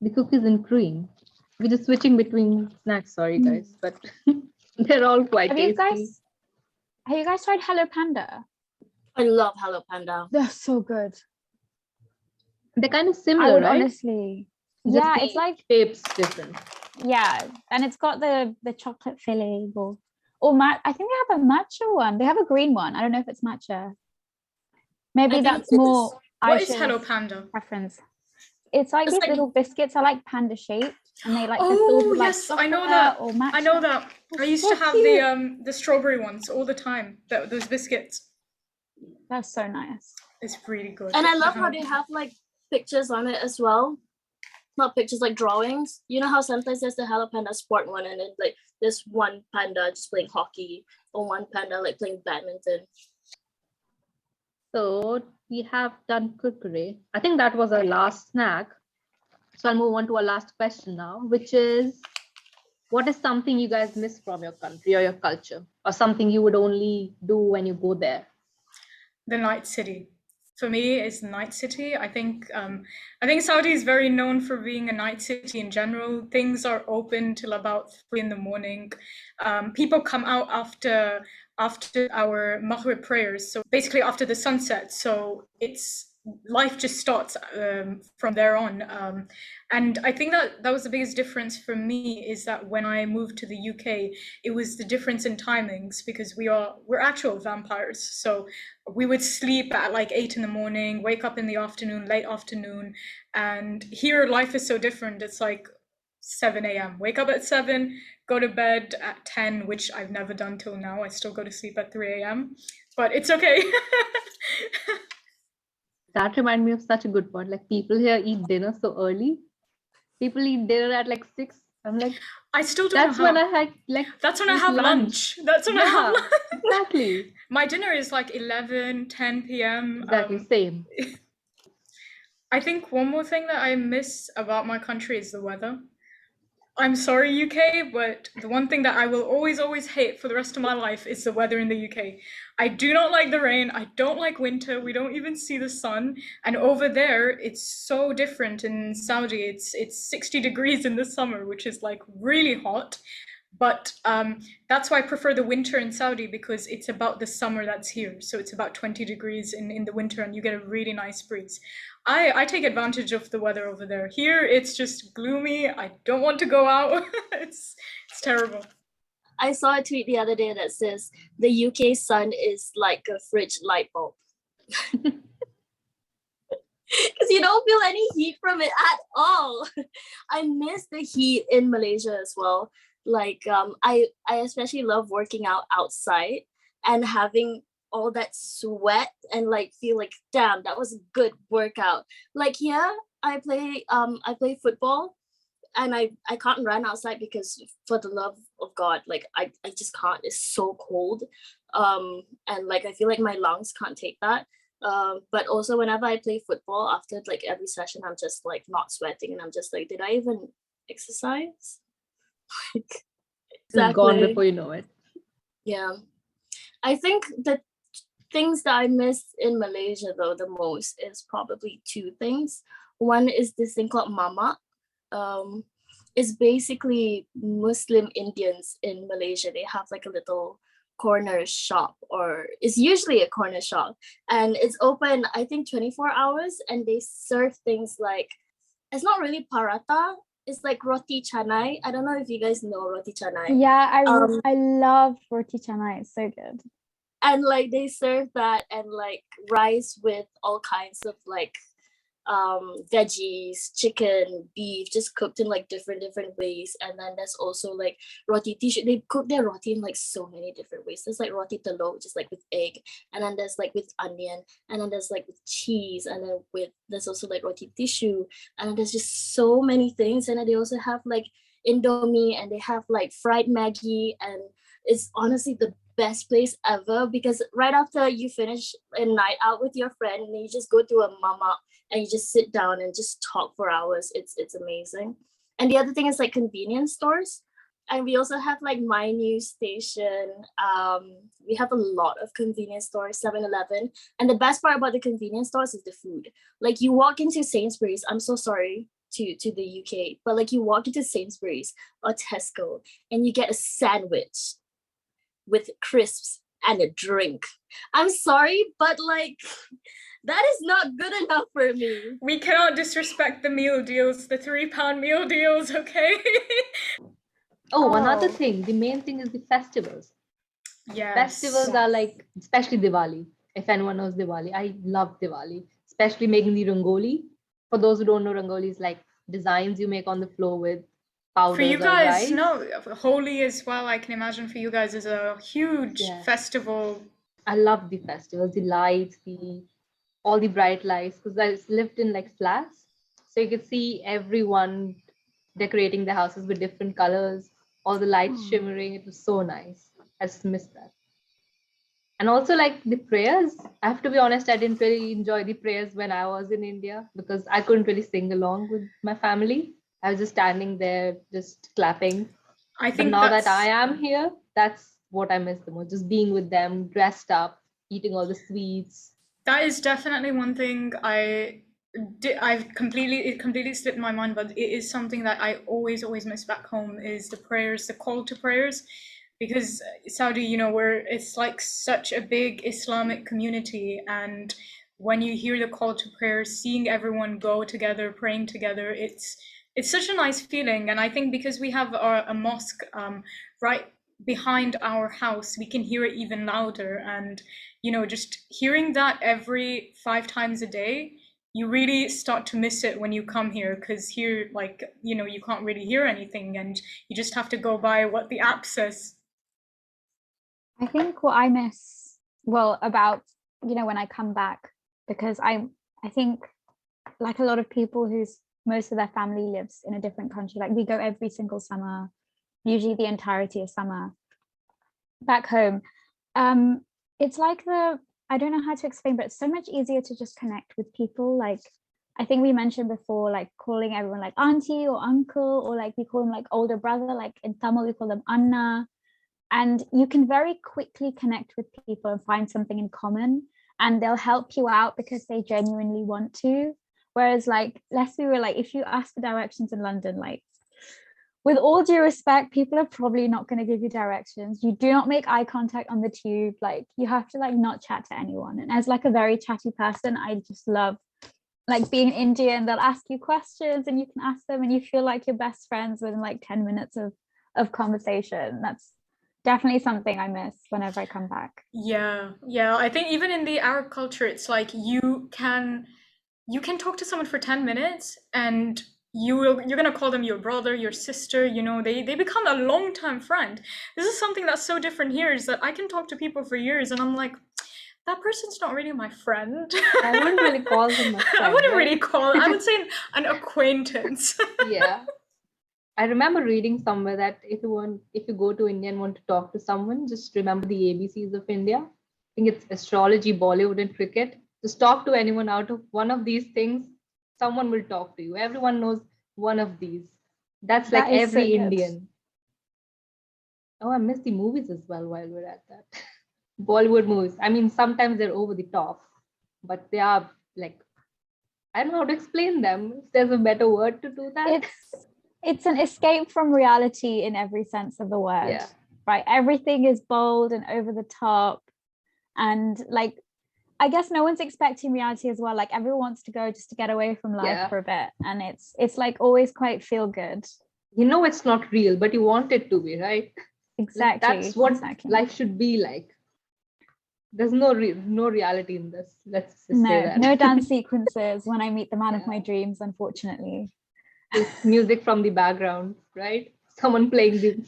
The cookies and cream. We're just switching between snacks, sorry Mm. guys, but they're all quite Have tasty. you guys tried Hello Panda? I love Hello Panda. They're so good. They're kind of I similar, would right? honestly. Just Yeah, the it's like shapes different. yeah, and it's got the chocolate filling or I think they have a matcha one. They have a green one. I don't know if it's matcha. Maybe I think that's it more What is Aisha's Hello Panda? preference. It's like It's these like- little biscuits are like panda shaped, and they're filled Oh with like yes, I know chocolate that. or matcha. I know that. I used so to have cute. the strawberry ones all the time. Those biscuits. That's so nice. It's really good. And I love how they have like pictures on it as well. not pictures, like drawings. You know how sometimes there's the Hello Panda sport one, and then like there's one panda just playing hockey, or one panda like playing badminton. So we have done kurkure. I think that was our last snack. So I'll move on to our last question now, which is, what is something you guys miss from your country or your culture, or something you would only do when you go there? The night city. For me, it's night city. I think Saudi is very known for being a night city in general. Things are open till about 3 in the morning. People come out after our Maghrib prayers, so basically after the sunset. So life just starts from there on. And I think that was the biggest difference for me, is that when I moved to the UK, it was the difference in timings, because we're actual vampires. So we would sleep at like 8 in the morning, wake up in the afternoon, late afternoon. And here life is so different. It's like 7 a.m. Wake up at 7, go to bed at 10, which I've never done till now. I still go to sleep at 3 a.m. But it's okay. That reminds me of such a good point. Like, people here eat dinner so early. People eat dinner at like 6. I'm like, I still don't that's know when how. I had like That's when I eat have lunch. That's when I have Yeah, lunch. exactly. My dinner is like 11, 10 p.m. Exactly, same. I think one more thing that I miss about my country is the weather. I'm sorry, UK, but the one thing that I will always hate for the rest of my life is the weather in the UK. I do not like the rain. I don't like winter. We don't even see the sun. And over there, it's so different. In Saudi, it's 60 degrees in the summer, which is like really hot. But that's why I prefer the winter in Saudi, because it's about the summer that's here. So it's about 20 degrees in the winter, and you get a really nice breeze. I take advantage of the weather over there. Here, it's just gloomy. I don't want to go out. It's terrible. I saw a tweet the other day that says the UK sun is like a fridge light bulb. Because you don't feel any heat from it at all. I miss the heat in Malaysia as well. Like I especially love working out outside and having all that sweat and like feel like, damn, that was a good workout. Like here, I play football, and I can't run outside because, for the love of God, like I just can't. It's so cold. And like I feel like my lungs can't take that. But also whenever I play football, after like every session, I'm just like not sweating, and I'm just like, did I even exercise? Like, It's gone exactly. before you know it. Yeah. I think the things that I miss in Malaysia though the most is probably 2 things. One is this thing called Mama. It's basically Muslim Indians in Malaysia. They have like a little corner shop, or it's usually a corner shop, and it's open I think 24 hours, and they serve things like, it's not really paratha, it's like roti canai. I don't know if you guys know roti canai. Yeah, I love roti canai. It's so good. And like they serve that, and like rice with all kinds of like veggies, chicken, beef, just cooked in like different ways. And then there's also like roti tissue. They cook their roti in like so many different ways. There's like roti telur, which is like with egg, and then there's like with onion, and then there's like with cheese, and then there's also like roti tissue, and then there's just so many things. And then they also have like Indomie, and they have like fried Maggi, and it's honestly the best place ever, because right after you finish a night out with your friend, and you just go to a mama and you just sit down and just talk for hours. It's amazing. And the other thing is like convenience stores. And we also have like My News Station. We have a lot of convenience stores, 7-Eleven. And the best part about the convenience stores is the food. Like you walk into Sainsbury's, I'm so sorry to the UK, but like you walk into Sainsbury's or Tesco and you get a sandwich with crisps and a drink. I'm sorry, but like that is not good enough for me. We cannot disrespect the meal deals, the £3 meal deals, okay? Another thing, the main thing is the festivals. Yes. Festivals are like, especially Diwali. If anyone knows Diwali, I love Diwali, especially making the rangoli. For those who don't know, rangoli is like designs you make on the floor with powders. For you or guys, rice. no, Holi as well, I can imagine for you guys is a huge festival. I love the festivals, the lights, all the bright lights, because I lived in like flats. So you could see everyone decorating the houses with different colors, all the lights shimmering. It was so nice. I just missed that. And also, like the prayers, I have to be honest, I didn't really enjoy the prayers when I was in India because I couldn't really sing along with my family. I was just standing there, just clapping. I But think now that I that's am here, that's what I miss the most, just being with them, dressed up, eating all the sweets. that is definitely one thing it completely slipped my mind, but it is something that I always miss back home is the prayers, the call to prayers, because Saudi, it's like such a big Islamic community, and when you hear the call to prayers, seeing everyone go together, praying together, it's such a nice feeling. And I think because we have a mosque right behind our house, we can hear it even louder. And just hearing that every 5 times a day, you really start to miss it when you come here, because here, like, you can't really hear anything and you just have to go by what the app says. I think what I miss, well, about, when I come back, because I think like a lot of people whose most of their family lives in a different country, like we go every single summer, usually the entirety of summer back home. It's like I don't know how to explain, but it's so much easier to just connect with people. Like I think we mentioned before, like calling everyone like auntie or uncle, or like we call them like older brother, like in Tamil we call them Anna. And you can very quickly connect with people and find something in common, and they'll help you out because they genuinely want to. Whereas like, let's be real, like if you ask for directions in London, like with all due respect, people are probably not going to give you directions. You do not make eye contact on the tube. Like you have to like not chat to anyone. And as like a very chatty person, I just love like being in India, and they'll ask you questions and you can ask them and you feel like you're best friends within like 10 minutes of conversation. That's definitely something I miss whenever I come back. Yeah, I think even in the Arab culture, it's like you can talk to someone for 10 minutes and you're gonna call them your brother, your sister, they become a long-time friend. This is something that's so different here, is that I can talk to people for years and I'm like, that person's not really my friend. I wouldn't really call them a I friend, wouldn't right? really call, I would say an acquaintance. Yeah. I remember reading somewhere that if you go to India and want to talk to someone, just remember the ABCs of India. I think it's astrology, Bollywood, and cricket. Just talk to anyone out of one of these things, someone will talk to you. Everyone knows one of these. That's like That is so every good. Indian. Oh, I miss the movies as well while we're at that. Bollywood movies. I mean, sometimes they're over the top, but they are like, I don't know how to explain them. If there's a better word to do that. It's an escape from reality in every sense of the word. Yeah. Right, everything is bold and over the top, and like I guess no one's expecting reality as well. Like everyone wants to go just to get away from life Yeah. for a bit, and it's like always quite feel good. It's not real, but you want it to be, right? Exactly. That's what exactly. life should be like. There's no reality in this. Let's just say that. No dance sequences when I meet the man of Yeah. my dreams, unfortunately. Just music from the background, right? Someone playing the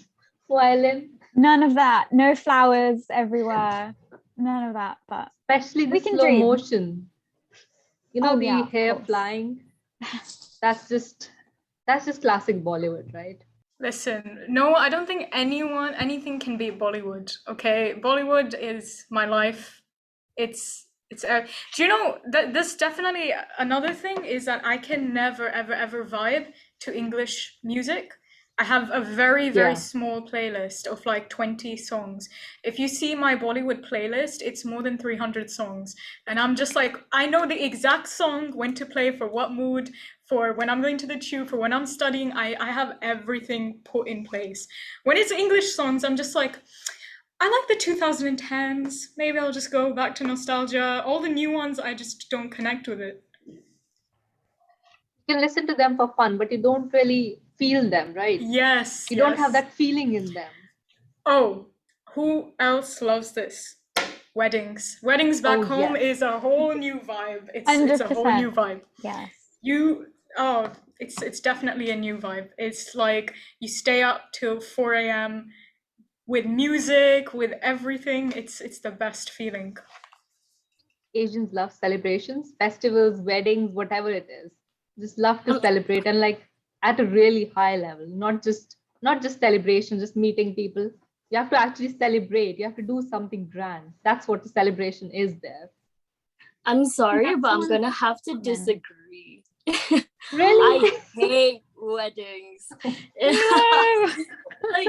violin. None of that. No flowers everywhere. None of that. But Especially the we can slow dream. motion. The hair course. flying. That's just classic Bollywood, right? Listen, no, I don't think anything can beat Bollywood. Okay, Bollywood is my life. It's do you know that this definitely another thing is that I can never ever vibe to English music. I have a very Yeah. small playlist of like 20 songs. If you see my Bollywood playlist, it's more than 300 songs. And I'm just like, I know the exact song, when to play, for what mood, for when I'm going to the tube, for when I'm studying. I have everything put in place. When it's English songs, I'm just like, I like the 2010s. Maybe I'll just go back to nostalgia. All the new ones, I just don't connect with it. You can listen to them for fun, but you don't really feel them, right? Yes. You don't have that feeling in them. Oh, who else loves this? Weddings. Weddings back home is a whole new vibe. It's a whole new vibe. Yes. It's definitely a new vibe. It's like you stay up till 4 a.m. with music, with everything. It's the best feeling. Asians love celebrations, festivals, weddings, whatever it is. Just love to celebrate, and like at a really high level, not just celebration, just meeting people. You have to actually celebrate. You have to do something grand. That's what the celebration is there. I'm sorry, That's but I'm one- gonna have to Yeah. disagree. Really? I hate weddings. No. Like,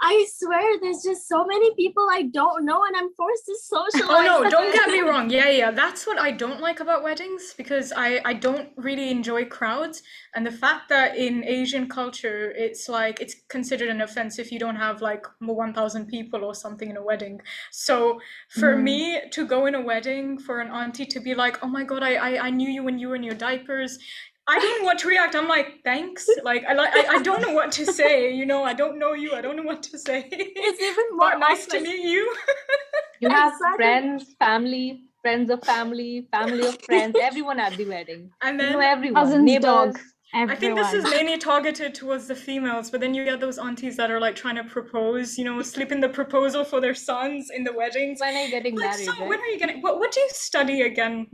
I swear there's just so many people I don't know and I'm forced to socialize. Oh no, with. don't get me wrong. Yeah. That's what I don't like about weddings, because I don't really enjoy crowds. And the fact that in Asian culture, it's like, it's considered an offense if you don't have like 1,000 people or something in a wedding. So for me to go in a wedding, for an auntie to be like, oh my God, I knew you when you were in your diapers. I don't know what to react. I'm like, thanks. Like, I don't know what to say. You know, I don't know you. I don't know what to say. It's even more But nice to awkward. meet you. You have Exactly. friends, family, friends of family, family of friends, everyone at the wedding. And You know then everyone, Cousins, neighbors. dog, I think this is everyone. mainly targeted towards the females, but then you get those aunties that are like trying to propose, you know, slip in the proposal for their sons in the weddings. When are you getting Like, married, so right? when are you getting, what do you study again?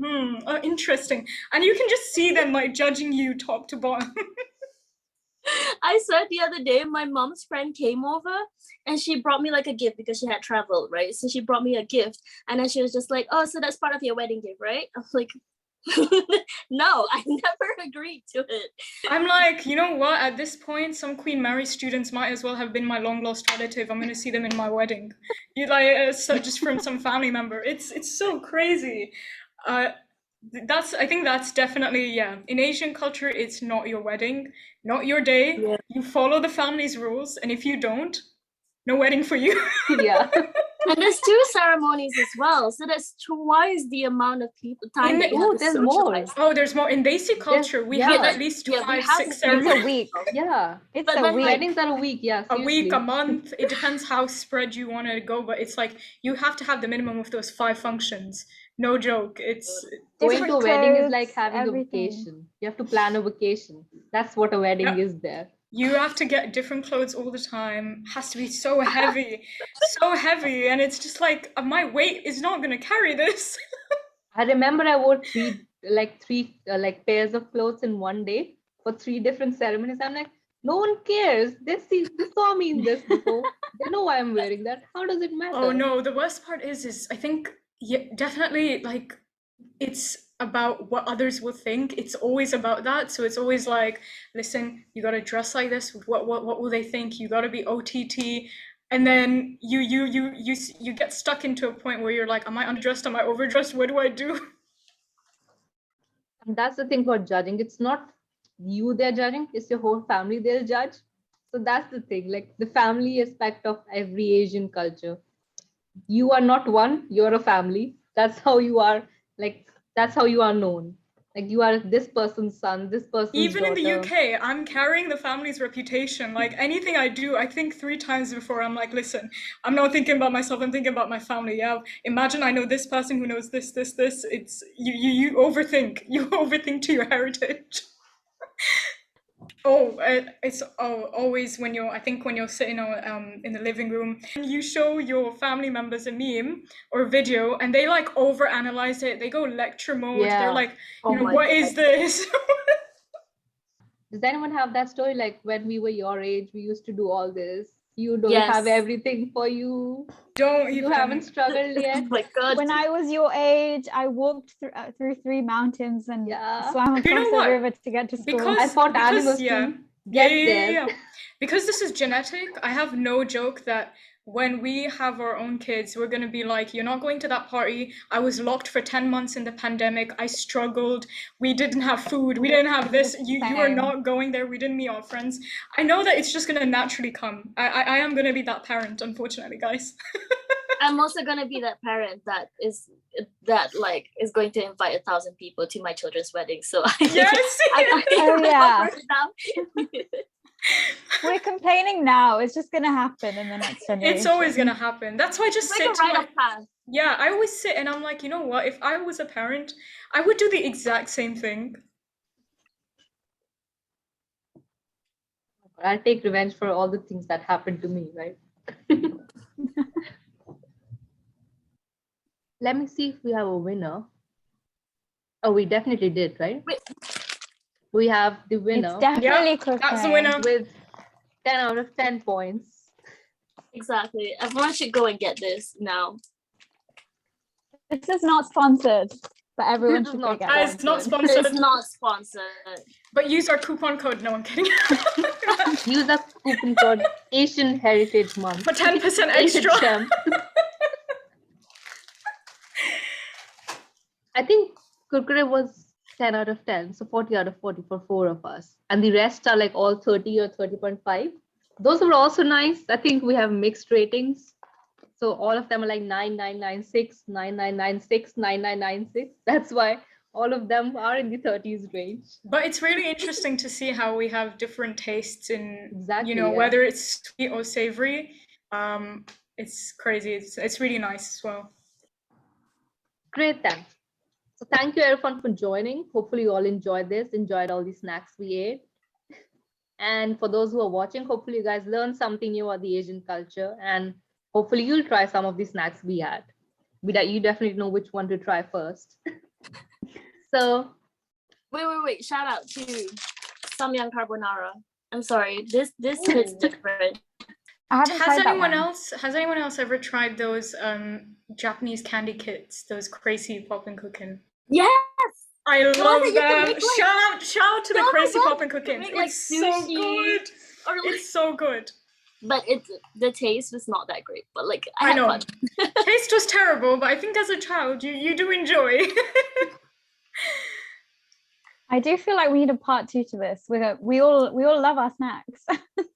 Oh, interesting. And you can just see them like judging you top to bottom. I said the other day, my mom's friend came over and she brought me like a gift because she had traveled, right? So she brought me a gift and then she was just like, oh, so that's part of your wedding gift, right? I was like, no, I never agreed to it. I'm like, you know what? At this point, some Queen Mary students might as well have been my long lost relative. I'm gonna see them in my wedding. You like, so just from some family member. It's so crazy. I think that's definitely, yeah. In Asian culture, it's not your wedding, not your day. Yeah. You follow the family's rules, and if you don't, no wedding for you. Yeah. And there's 2 ceremonies as well. So that's twice the amount of people time that you have to there's more. socialize. Oh, there's more. In basic culture, we yeah. have Yeah, at least yeah, we 5, have 6 it. It's ceremonies. a week. Yeah. It's But a then, week. like, Weddings are a week, yeah. A week, seriously. a month. It depends how spread you want to go, but it's like you have to have the minimum of those 5 functions. No joke. It's Going Different to a wedding is like clothes, having everything. a vacation. You have to plan a vacation. That's what a wedding Yeah. is there. You have to get different clothes all the time. Has to be so heavy, so heavy, and it's just like my weight is not gonna carry this. I remember I wore three like pairs of clothes in one day for 3 different ceremonies. I'm like, no one cares. They saw me in this before. They know why I'm wearing that. How does it matter? Oh no, the worst part is I think, yeah, definitely, like, it's about what others will think. It's always about that. So it's always like, listen, you gotta dress like this. What will they think? You gotta be OTT. And then you get stuck into a point where you're like, am I underdressed? Am I overdressed? What do I do? And that's the thing for judging. It's not you they're judging, it's your whole family they'll judge. So that's the thing, like the family aspect of every Asian culture. You are not one, you're a family. That's how you are, like, that's how you are known. Like you are this person's son, this person's Even in daughter. the UK, I'm carrying the family's reputation. Like anything I do, I think 3 times before. I'm like, listen, I'm not thinking about myself. I'm thinking about my family. Yeah, imagine I know this person who knows this. It's you overthink. You overthink to your heritage. It's always when you're, I think when you're sitting in the living room and you show your family members a meme or a video and they like overanalyze it. They go lecture mode. Yeah. They're like, Oh you know, my what is this? Does anyone have that story? Like when we were your age, we used to do all this. You don't Yes. have everything for you. Don't You even. haven't struggled Oh yet. my god. When I was your age, I walked through 3 mountains and Yeah. swam You know across the what? river to get to school. Because I fought because animals yeah. to get there. Yeah. Because this is genetic, I have no joke that when we have our own kids, we're gonna be like, you're not going to that party. I was locked for 10 months in the pandemic. I struggled. We didn't have food. We didn't have this. You are Same. not going there. We didn't meet our friends. I know that it's just gonna naturally come. I am gonna be that parent, unfortunately, guys. I'm also gonna be that parent that is going to invite 1,000 people to my children's wedding. So Yes. Oh, yeah. now. We're complaining now. It's just gonna happen in the next generation. It's always gonna happen. That's why I just It's sit like a to rite my, of path. yeah, I always sit and I'm like, you know what? If I was a parent, I would do the exact same thing. I'll take revenge for all the things that happened to me, right? Let me see if we have a winner. Oh, we definitely did, right? Wait. we have the It's winner definitely That's the cooking. winner. with 10 out of 10 points. Exactly. Everyone should go and get this now. This is not sponsored, but everyone This is should go not get Guys, it. not It's sponsored, not sponsored. but use our coupon code. No, I'm kidding. Use the coupon code Asian Heritage Month. For 10% Asian extra. Gem. I think Kurkure was 10 out of 10, so 40 out of 40 for 4 of us. And the rest are like all 30 or 30.5. Those were also nice. I think we have mixed ratings. So all of them are like 9996, 9996, 9996. That's why all of them are in the 30s range. But it's really interesting to see how we have different tastes in, Exactly, yeah. whether it's sweet or savory. It's crazy. It's really nice as well. Great then. So thank you everyone for joining. Hopefully you all enjoyed this, enjoyed all the snacks we ate. And for those who are watching, hopefully you guys learned something new about the Asian culture, and hopefully you'll try some of the snacks we had. You definitely know which one to try first. So Wait. Shout out to Samyang Carbonara. I'm sorry. This hits different. I haven't tried that one. Has anyone else ever tried those Japanese candy kits, those crazy poppin' cooking? Yes. I The ones love that you can them. make, like- Shout out to the Oh my crazy God, poppin' you can cooking. make, like, It's so sushi good. Or like, It's so good. but the taste was not that great. But like I I had know. fun. Taste was terrible, but I think as a child you do enjoy. I do feel like we need a part 2 to this. We all love our snacks.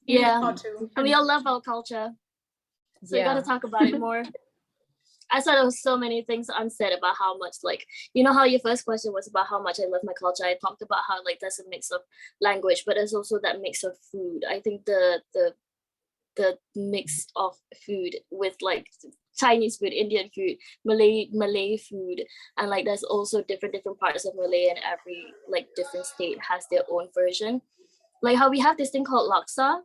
Yeah. Part two. And we all love our culture. So we gotta talk about it more. I saw there was so many things unsaid about how much, like, you know how your first question was about how much I love my culture. I talked about how like there's a mix of language, but there's also that mix of food. I think the mix of food with like Chinese food, Indian food, Malay food, and like there's also different parts of Malay, and every like different state has their own version. Like how we have this thing called laksa.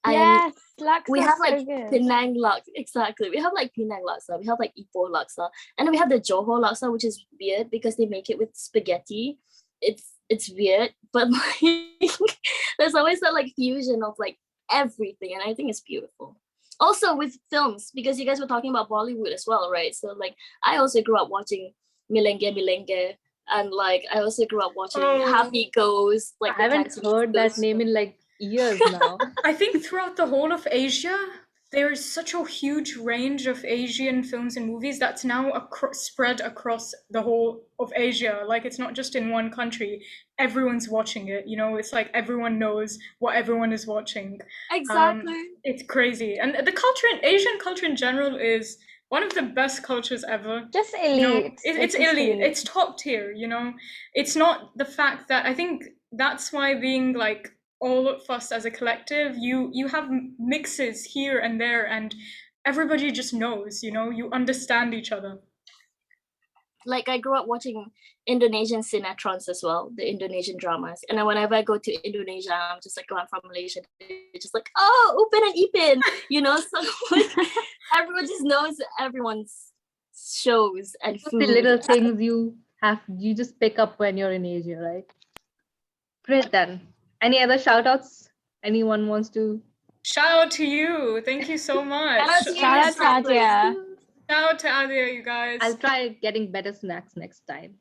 And Yes, laksa we have so like good. Penang laksa. Exactly. We have like Penang laksa. We have like Ipoh laksa. And then we have the Johor laksa, which is weird because they make it with spaghetti. It's weird, but like there's always that like fusion of like everything, and I think it's beautiful. Also with films, because you guys were talking about Bollywood as well, right? So like I also grew up watching Milenge, and like I also grew up watching Happy Ghost. Like I haven't heard that name in like years now. I think throughout the whole of Asia, there is such a huge range of Asian films and movies that's now spread across the whole of Asia. Like it's not just in one country. Everyone's watching it. It's like everyone knows what everyone is watching. Exactly. It's crazy, and the culture in Asian culture in general is one of the best cultures ever. Just elite. It's just elite. It's top tier. It's not the fact that I think that's why being like all of us as a collective, you have mixes here and there, and everybody just knows. You understand each other. Like I grew up watching Indonesian cinetrons as well, the Indonesian dramas. And then whenever I go to Indonesia, I'm just like, I'm from Malaysia. It's just like, oh, Upin and Ipin, so like, everyone just knows everyone's shows and food. The little things you just pick up when you're in Asia, right? Great then. Any other shout outs? Anyone wants to? Shout out to you. Thank you so much. Shout out to Adia. Shout out to Adia, you guys. I'll try getting better snacks next time.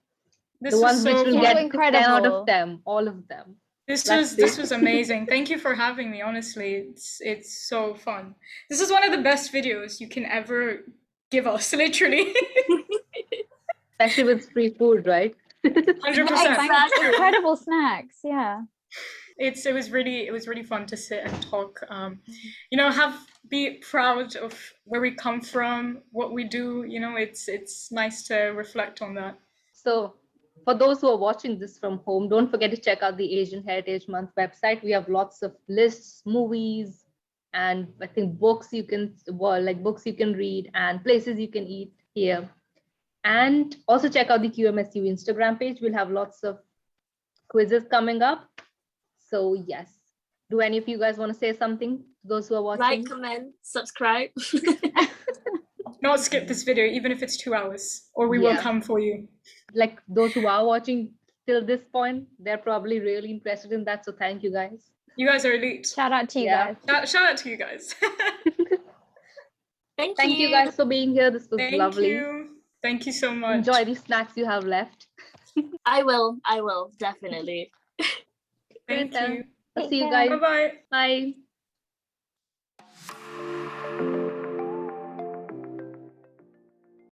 This The was ones so which will fun. get Incredible. 10 out of 10, all of them. This was amazing. Thank you for having me. Honestly, it's so fun. This is one of the best videos you can ever give us, literally. Especially with free food, right? 100%. Incredible snacks. Yeah. It was really fun to sit and talk. Be proud of where we come from, what we do. It's nice to reflect on that. So for those who are watching this from home, don't forget to check out the Asian Heritage Month website. We have lots of lists, movies, and I think books you can read and places you can eat here. And also check out the QMSU Instagram page. We'll have lots of quizzes coming up. So yes, do any of you guys want to say something to those who are watching? Like, comment, subscribe. Not skip this video, even if it's 2 hours, or we will come for you. Like those who are watching, till this point, they're probably really interested in that. So thank you guys. You guys are elite. Shout out to you Yeah. guys. Shout out to you guys. Thank you guys for being here. This was Thank lovely. you. Thank you so much. Enjoy these snacks you have left. I will, definitely. Thank Great, you. I'll Take see you care. guys. Bye-bye. Bye.